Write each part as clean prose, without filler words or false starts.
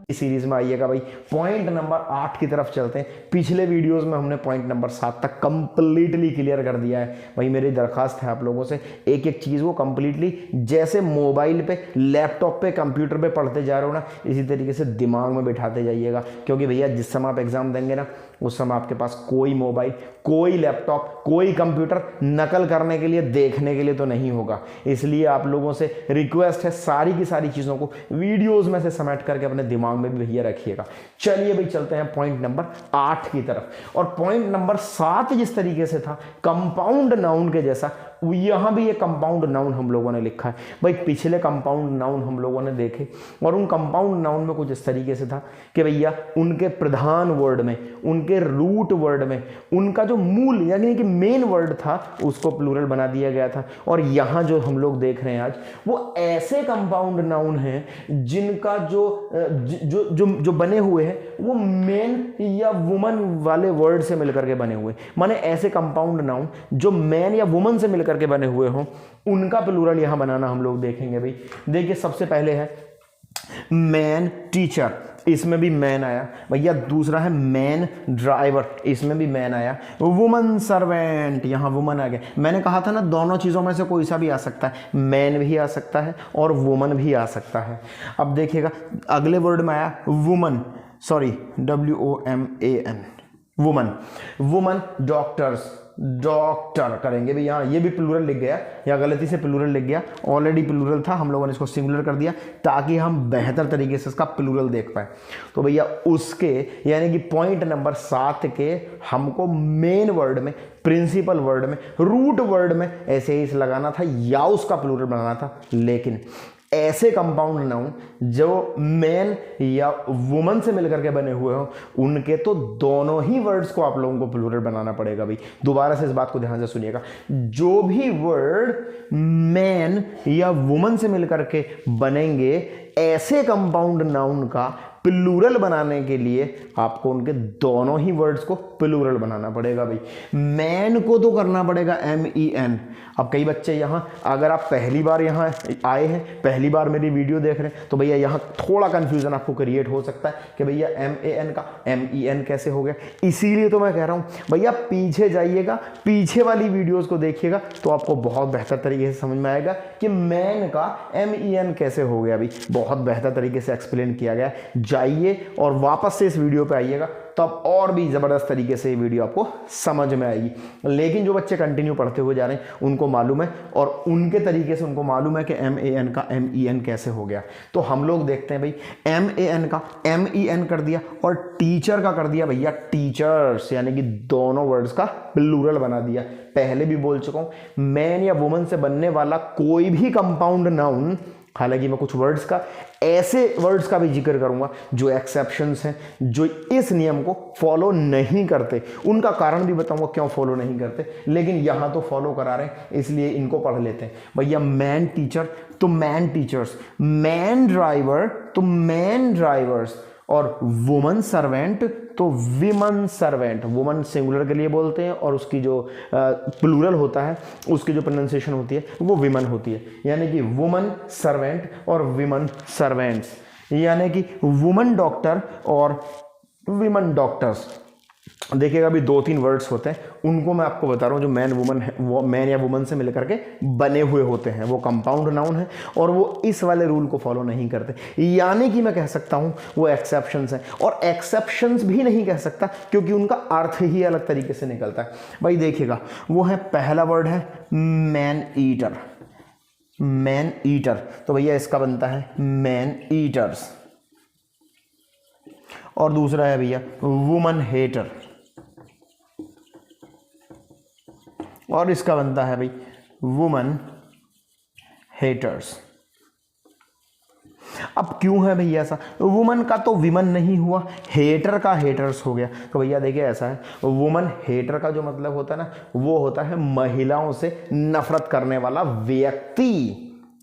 इस सीरीज में आइएगा भाई। पॉइंट नंबर 8 की तरफ चलते हैं। पिछले वीडियोस में हमने पॉइंट नंबर 7 तक कंप्लीटली क्लियर कर दिया है भाई। मेरी दरखास्त है आप लोगों से एक एक चीज़ को कंप्लीटली, जैसे मोबाइल पे, लैपटॉप पे, कंप्यूटर पे पढ़ते जा रहे हो ना, इसी तरीके से दिमाग में बिठाते जाइएगा। क्योंकि भैया जिस समय आप एग्जाम देंगे ना, उस समय आपके पास कोई मोबाइल, कोई लैपटॉप, कोई कंप्यूटर नकल करने के लिए, देखने के लिए तो नहीं होगा। इसलिए आप लोगों से रिक्वेस्ट है, सारी की सारी चीज़ों को वीडियोस में से समेट करके अपने दिमाग में भी भैया रखिएगा। चलिए भाई चलते हैं पॉइंट नंबर 8 की तरफ। और पॉइंट नंबर 7 जिस तरीके से था कंपाउंड नाउन के जैसा, यहां भी एक कंपाउंड नाउन हम लोगों ने लिखा है भाई। पिछले कंपाउंड नाउन हम लोगों ने देखे और उन कंपाउंड नाउन में कुछ इस तरीके से था कि भैया उनके प्रधान वर्ड में, उनके रूट वर्ड में, उनका जो मूल यानी कि मेन वर्ड था उसको प्लूरल बना दिया गया था। और यहां जो हम लोग देख रहे हैं आज, वो ऐसे कंपाउंड नाउन हैं जिनका जो बने हुए हैं वो मेन या वुमन वाले वर्ड से मिलकर के बने हुए, माने ऐसे कंपाउंड नाउन जो मैन या वुमन से मिलकर के बने हुए हों, उनका प्लूरल यहां बनाना हम लोग देखेंगे भाई। देखिए सबसे पहले है मैन टीचर, इसमें भी मैन आया भैया। दूसरा है मैन ड्राइवर, इसमें भी मैन आया। वुमन सर्वेंट, यहां वुमन आ गया। मैंने कहा था ना दोनों चीज़ों में से कोई सा भी आ सकता है, मैन भी आ सकता है और वुमन भी आ सकता है। अब देखिएगा अगले वर्ड में आया woman, sorry WOMAN, woman. Woman doctors, doctor करेंगे भी, यहाँ ये भी प्लूरल लिख गया या गलती से प्लूरल लिख गया, ऑलरेडी प्लूरल था, हम लोगों ने इसको सिंगुलर कर दिया ताकि हम बेहतर तरीके से इसका प्लूरल देख पाए। तो भैया उसके यानी कि पॉइंट नंबर 7 के हमको मेन वर्ड में, प्रिंसिपल वर्ड में, रूट वर्ड में ऐसे ही लगाना था या उसका प्लूरल बनाना था। लेकिन ऐसे कंपाउंड नाउन जो मैन या वुमन से मिलकर के बने हुए हो, उनके तो दोनों ही वर्ड्स को आप लोगों को प्लूरल बनाना पड़ेगा भाई। दोबारा से इस बात को ध्यान से सुनिएगा, जो भी वर्ड मैन या वुमन से मिलकर के बनेंगे, ऐसे कंपाउंड नाउन का प्लूरल बनाने के लिए आपको उनके दोनों ही वर्ड्स को प्लूरल बनाना पड़ेगा भाई। मैन को तो करना पड़ेगा MEN। अब कई बच्चे यहाँ, अगर आप पहली बार यहाँ आए हैं, पहली बार मेरी वीडियो देख रहे हैं, तो भैया यहाँ थोड़ा कंफ्यूजन आपको क्रिएट हो सकता है कि भैया MAN का MEN कैसे हो गया। इसीलिए तो मैं कह रहा हूँ भैया पीछे जाइएगा, पीछे वाली वीडियोज़ को देखिएगा तो आपको बहुत बेहतर तरीके से समझ में आएगा कि मैन का MEN कैसे हो गया भाई। बहुत बेहतर तरीके से एक्सप्लेन किया गया। जाइए और वापस से इस वीडियो पे आइएगा, तब और भी ज़बरदस्त तरीके से ये वीडियो आपको समझ में आएगी। लेकिन जो बच्चे कंटिन्यू पढ़ते हुए जा रहे हैं उनको मालूम है, और उनके तरीके से उनको मालूम है कि MAN का MEN कैसे हो गया। तो हम लोग देखते हैं भाई, MAN का MEN कर दिया और टीचर का कर दिया भैया टीचर्स, यानी कि दोनों वर्ड्स का प्लूरल बना दिया। पहले भी बोल चुका हूँ, मैन या वुमन से बनने वाला कोई भी कंपाउंड नाउन, हालांकि मैं कुछ वर्ड्स का, ऐसे वर्ड्स का भी जिक्र करूंगा जो एक्सेप्शंस हैं, जो इस नियम को फॉलो नहीं करते, उनका कारण भी बताऊंगा क्यों फॉलो नहीं करते, लेकिन यहां तो फॉलो करा रहे हैं इसलिए इनको पढ़ लेते हैं भैया। मैन टीचर तो मैन टीचर्स, मैन ड्राइवर तो मैन ड्राइवर्स, और वुमन सर्वेंट तो विमन सर्वेंट। वुमन सिंगुलर के लिए बोलते हैं और उसकी जो प्लूरल होता है, उसकी जो प्रोनाउंसिएशन होती है वो विमन होती है, यानी कि वुमन सर्वेंट और विमन सर्वेंट्स, यानी कि वुमन डॉक्टर और विमन डॉक्टर्स। देखिएगा अभी 2-3 वर्ड्स होते हैं, उनको मैं आपको बता रहा हूँ जो मैन वुमन है, वो मैन या वुमन से मिलकर के बने हुए होते हैं, वो कंपाउंड नाउन है और वो इस वाले रूल को फॉलो नहीं करते, यानी कि मैं कह सकता हूँ वो एक्सेप्शंस हैं। और एक्सेप्शंस भी नहीं कह सकता क्योंकि उनका अर्थ ही अलग तरीके से निकलता है भाई। देखिएगा वो है, पहला वर्ड है मैन ईटर, मैन ईटर, तो भैया इसका बनता है मैन ईटर्स। और दूसरा है भैया वुमन हेटर, और इसका बनता है भाई वुमन हेटर्स। अब क्यों है भैया ऐसा, वुमन का तो विमन नहीं हुआ, हेटर का हेटर्स हो गया। तो भैया देखिए ऐसा है, वुमन हेटर का जो मतलब होता है ना, वो होता है महिलाओं से नफरत करने वाला व्यक्ति।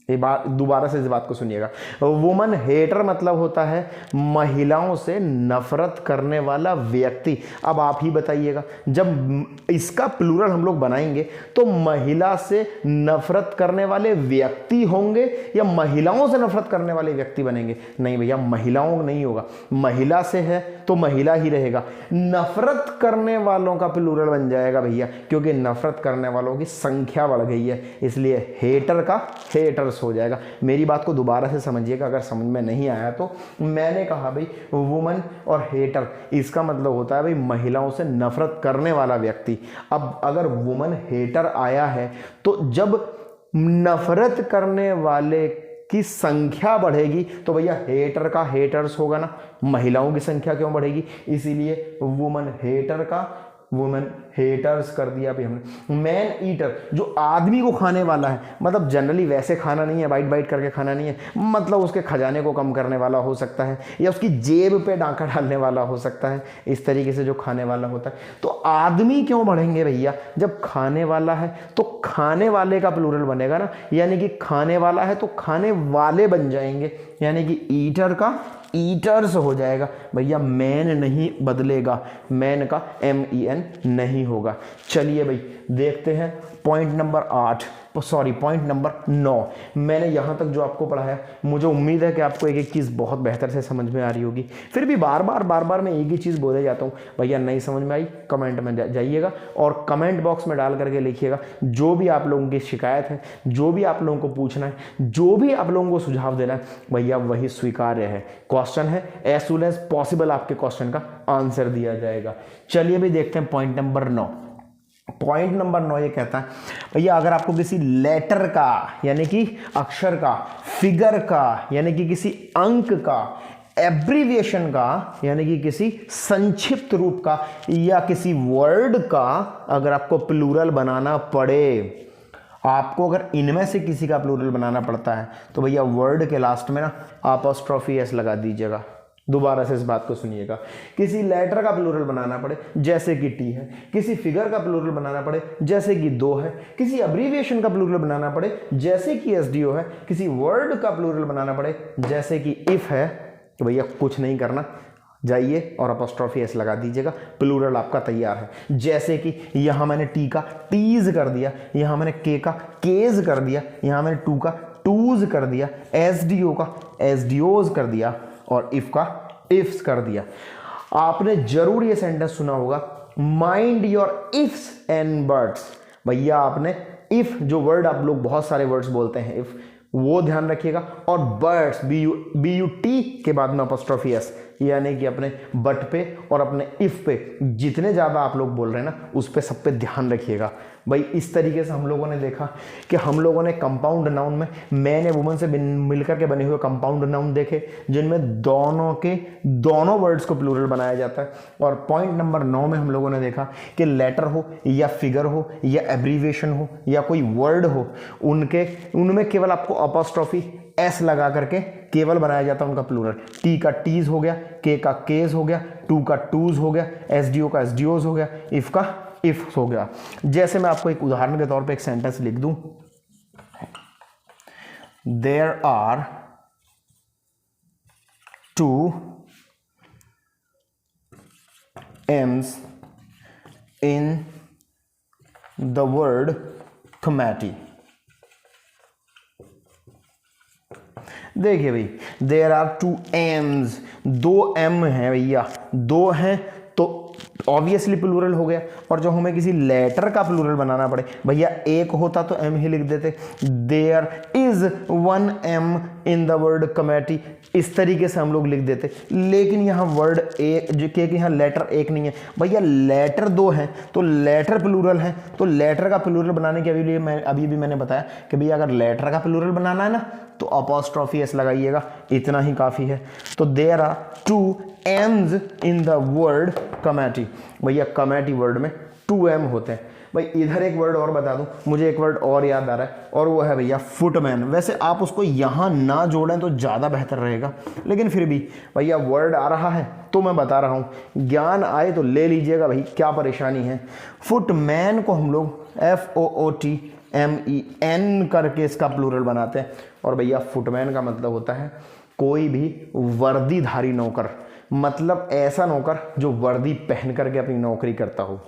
ये बात दोबारा से इस बात को सुनिएगा। वुमन हेटर मतलब होता है महिलाओं से नफरत करने वाला व्यक्ति। अब आप ही बताइएगा, जब इसका प्लूरल हम लोग बनाएंगे तो महिला से नफरत करने वाले व्यक्ति होंगे या महिलाओं से नफरत करने वाले व्यक्ति बनेंगे? नहीं भैया, महिलाओं नहीं होगा, महिला से है तो महिला ही रहेगा। नफरत करने वालों का प्लूरल बन जाएगा भैया, क्योंकि नफरत करने वालों की संख्या बढ़ गई है, इसलिए हेटर का हेटर्स हो जाएगा। मेरी बात को दोबारा से समझिएगा, अगर समझ में नहीं आया तो। मैंने कहा भाई वुमन और हेटर, इसका मतलब होता है भाई महिलाओं से नफरत करने वाला व्यक्ति। अब अगर वुमन हेटर आया है तो जब नफरत करने वाले की संख्या बढ़ेगी तो भैया हेटर का हेटर्स होगा ना, महिलाओं की संख्या क्यों बढ़ेगी? इसीलिए वुमन हेटर का वुमेन हेटर्स कर दिया भाई हमने। मैन ईटर, जो आदमी को खाने वाला है, मतलब जनरली वैसे खाना नहीं है, बाइट बाइट करके खाना नहीं है, मतलब उसके खजाने को कम करने वाला हो सकता है या उसकी जेब पे डांका डालने वाला हो सकता है, इस तरीके से जो खाने वाला होता है। तो आदमी क्यों बढ़ेंगे भैया? जब खाने वाला है तो खाने वाले का प्लूरल बनेगा ना, यानी कि खाने वाला है तो खाने वाले बन जाएंगे, यानी कि ईटर का ईटर्स हो जाएगा भैया। मैन नहीं बदलेगा, मैन का MEN नहीं होगा। चलिए भाई देखते हैं point number 8, sorry point number 9। मैंने यहाँ तक जो आपको पढ़ाया, मुझे उम्मीद है कि आपको एक एक चीज़ बहुत बेहतर से समझ में आ रही होगी। फिर भी बार बार मैं एक ही चीज़ बोले जाता हूँ, भैया नहीं समझ में आई कमेंट में जाइएगा और कमेंट बॉक्स में डाल करके लिखिएगा जो भी आप लोगों की शिकायत है, जो भी आप लोगों को पूछना है, जो भी आप लोगों को सुझाव देना है, भैया वही स्वीकार्य है। क्वेश्चन है, एज सून एज पॉसिबल आपके क्वेश्चन का आंसर दिया जाएगा। चलिए भी देखते हैं पॉइंट नंबर 9। पॉइंट नंबर 9 ये कहता है भैया अगर आपको किसी लेटर का यानी कि अक्षर का, फिगर का यानी कि किसी अंक का, एब्रीविएशन का यानी कि किसी संक्षिप्त रूप का, या किसी वर्ड का अगर आपको प्लूरल बनाना पड़े, आपको अगर इनमें से किसी का प्लूरल बनाना पड़ता है तो भैया वर्ड के लास्ट में ना अपोस्ट्रोफी एस लगा दीजिएगा। दोबारा से इस बात को सुनिएगा। किसी लेटर का प्लूरल बनाना पड़े जैसे कि टी है, किसी फिगर का प्लूरल बनाना पड़े जैसे कि दो है, किसी अब्रीविएशन का प्लूरल बनाना पड़े जैसे कि SDO है, किसी वर्ड का प्लूरल बनाना पड़े जैसे कि इफ है, तो भैया कुछ नहीं करना, जाइए और अपोस्ट्रोफी एस लगा दीजिएगा, प्लूरल आपका तैयार है। जैसे कि यहाँ मैंने टी का टीज कर दिया, यहाँ मैंने के का केज कर दिया, यहाँ मैंने टू का टूज कर दिया, SDO का SDOs कर दिया और इफ का इफ्स कर दिया। आपने जरूर ये सेंटेंस सुना होगा, mind your ifs and buts. भैया आपने इफ जो वर्ड, आप लोग बहुत सारे वर्ड्स बोलते हैं इफ, वो ध्यान रखिएगा, और बर्ड्स BUT के बाद में अपोस्ट्रोफी एस, यानी कि अपने बट पे और अपने इफ पे जितने ज़्यादा आप लोग बोल रहे हैं ना, उस पे सब पे ध्यान रखिएगा। भाई इस तरीके से हम लोगों ने देखा कि हम लोगों ने कंपाउंड नाउन में मैन या वुमन से मिलकर के बने हुए कंपाउंड नाउन देखे जिनमें दोनों वर्ड्स को प्लूरल बनाया जाता है। और पॉइंट नंबर 9 में हम लोगों ने देखा कि लेटर हो या फिगर हो या एब्रीविएशन हो या कोई वर्ड हो, उनमें केवल आपको अपोस्ट्रोफी एस लगा करके केवल बनाया जाता है उनका प्लूरल। टी का टीज हो गया, के का केज हो गया, टू का टूज हो गया, SDO का SDOs हो गया, इफ का इफ हो गया। जैसे मैं आपको एक उदाहरण के तौर पे एक सेंटेंस लिख दूं, there are 2 M's in the word committee। देखिए भाई, देयर आर 2 M's, 2 M है भैया, 2 हैं तो ऑब्वियसली प्लूरल हो गया। और जो हमें किसी लेटर का प्लूरल बनाना पड़े, भैया एक होता तो M ही लिख देते, there is 1 M in the word committee, इस तरीके से हम लोग लिख देते। लेकिन यहाँ वर्ड एक जो कि यहाँ लेटर एक नहीं है भैया, लेटर 2 है तो लेटर प्लूरल है, तो लेटर का प्लूरल बनाने के अभी भी मैंने बताया कि भैया अगर लेटर का प्लूरल बनाना है ना तो अपोस्ट्रोफी एस लगाइएगा, इतना ही काफ़ी है। तो there are 2 M's in the word committee. भैया कमेटी वर्ड में 2 M होते हैं। भाई इधर एक वर्ड और बता दूं, मुझे एक वर्ड और याद आ रहा है और वो है भैया फुटमैन। वैसे आप उसको यहाँ ना जोड़ें तो ज़्यादा बेहतर रहेगा, लेकिन फिर भी भैया वर्ड आ रहा है तो मैं बता रहा हूँ, ज्ञान आए तो ले लीजिएगा भाई, क्या परेशानी है। फुटमैन को हम लोग FOOTMEN करके इसका प्लूरल बनाते हैं। और भैया फुटमैन का मतलब होता है कोई भी वर्दीधारी नौकर, मतलब ऐसा नौकर जो वर्दी पहन करके अपनी नौकरी करता हो।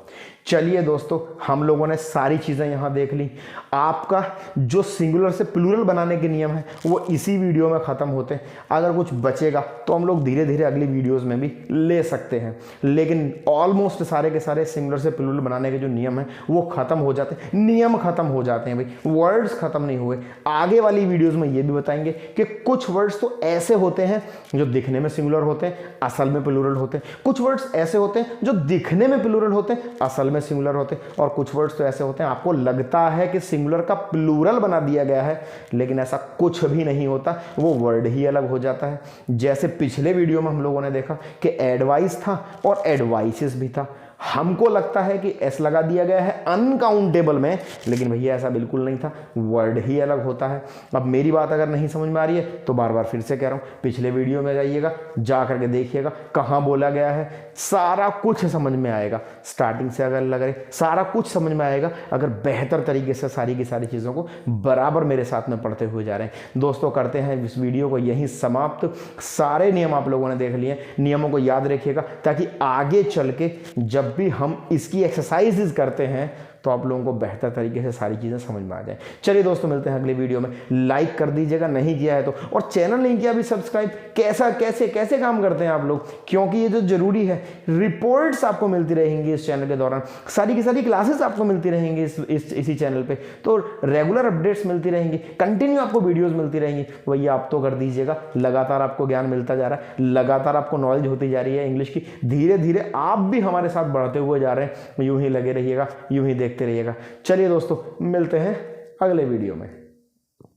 चलिए दोस्तों, हम लोगों ने सारी चीज़ें यहाँ देख ली। आपका जो सिंगुलर से प्लूरल बनाने के नियम है वो इसी वीडियो में ख़त्म होते हैं। अगर कुछ बचेगा तो हम लोग धीरे धीरे अगली वीडियोस में भी ले सकते हैं, लेकिन ऑलमोस्ट सारे के सारे सिंगुलर से प्लूरल बनाने के जो नियम हैं वो ख़त्म हो जाते हैं, नियम ख़त्म हो जाते हैं भाई, वर्ड्स ख़त्म नहीं हुए। आगे वाली वीडियोज़ में ये भी बताएंगे कि कुछ वर्ड्स तो ऐसे होते हैं जो दिखने में सिंगुलर होते हैं, असल में प्लूरल होते हैं। कुछ वर्ड्स ऐसे होते हैं जो दिखने में प्लूरल होते हैं, असल में सिंगुलर होते हैं। और कुछ वर्ड्स तो ऐसे होते हैं आपको लगता है कि सिंगुलर का प्लूरल बना दिया गया है, लेकिन ऐसा कुछ भी नहीं होता, वो वर्ड ही अलग हो जाता है। जैसे पिछले वीडियो में हम लोगों ने देखा कि एडवाइस था और एडवाइसेस भी था। हमको लगता है कि एस लगा दिया गया है अनकाउंटेबल में, लेकिन भैया ऐसा बिल्कुल नहीं था, वर्ड ही अलग होता है। अब मेरी बात अगर नहीं समझ में आ रही है तो बार बार फिर से कह रहा हूँ, पिछले वीडियो में जाइएगा, जा करके देखिएगा कहाँ बोला गया है, सारा कुछ समझ में आएगा। स्टार्टिंग से अगर लग रहे सारा कुछ समझ में आएगा अगर बेहतर तरीके से सारी की सारी चीज़ों को बराबर मेरे साथ में पढ़ते हुए जा रहे हैं। दोस्तों, करते हैं इस वीडियो को यहीं समाप्त। सारे नियम आप लोगों ने देख लिए, नियमों को याद रखिएगा ताकि आगे चल के जब भी हम इसकी एक्सरसाइजेज करते हैं तो आप लोगों को बेहतर तरीके से सारी चीज़ें समझ में आ जाए। चलिए दोस्तों, मिलते हैं अगले वीडियो में। लाइक कर दीजिएगा नहीं किया है तो, और चैनल नहीं किया अभी सब्सक्राइब। कैसे काम करते हैं आप लोग, क्योंकि ये जो जरूरी है, रिपोर्ट्स आपको मिलती रहेंगी इस चैनल के दौरान, सारी की सारी क्लासेस आपको मिलती रहेंगी इसी चैनल पे, तो रेगुलर अपडेट्स मिलती रहेंगी, कंटिन्यू आपको वीडियोस मिलती रहेंगी। वही आप तो कर दीजिएगा, लगातार आपको ज्ञान मिलता जा रहा है, लगातार आपको नॉलेज होती जा रही है इंग्लिश की, धीरे धीरे आप भी हमारे साथ बढ़ते हुए जा रहे हैं। यूं ही लगे रहिएगा, यूं ही देखते रहिएगा। चलिए दोस्तों, मिलते हैं अगले वीडियो में।